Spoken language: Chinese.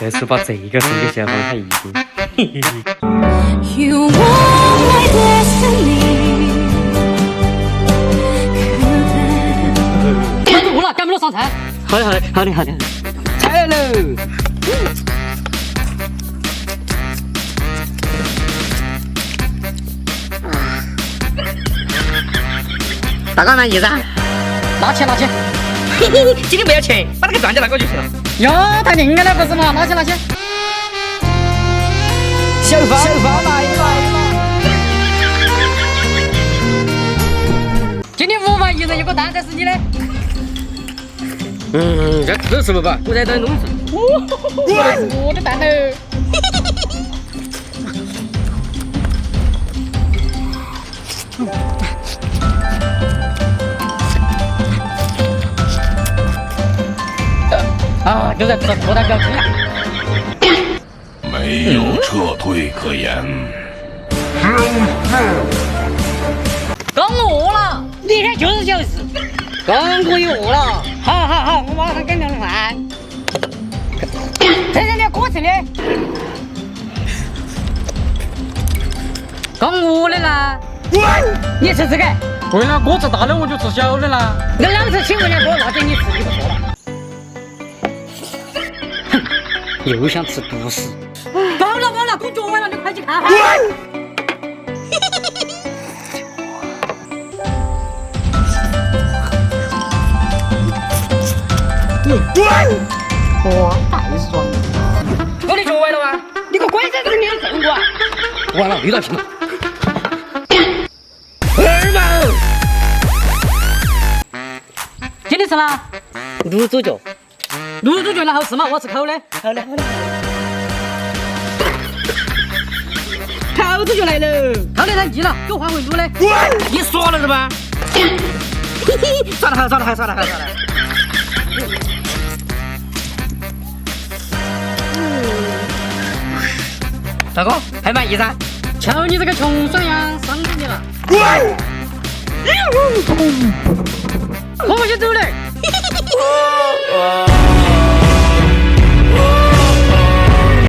这次把这个送给前方，他一定。 You are my destiny. 关注我了，赶不着上菜。好的，好的，好的，好的。菜来喽！大哥满意噻？拿钱拿钱！嘿嘿，今天不要钱，把那个钻戒拿过去了。哟，太硬了不是嘛？拿钱拿钱！小芳来了。 今天5万1人有个蛋仔是你的。这吃不饱，我在等弄事。我的蛋喽！啊，就在吃破蛋糕吃呀！没有撤退可言。刚饿了，你看就是。刚可以饿了。好，我马上给你弄饭。这你锅吃的。刚饿的啦。你吃这个。为了锅子大的我就吃小的啦。我2次请问了多，那给你吃你不说了。哼，又想吃独食。饱了，工作完了，你快去看哈。哇，太爽了！我的脚崴了吗？你个鬼噻，这个你的正骨啊！完了，遇到瓶了。二毛。今天吃啦？卤猪脚。卤猪脚然后吃嘛，我吃口的。好的。烤猪脚来了，烤的太腻了，给我换回卤的。你说了是吧？算了。大哥还满意噻？瞧你这个穷酸样，伤着你了。我先走了。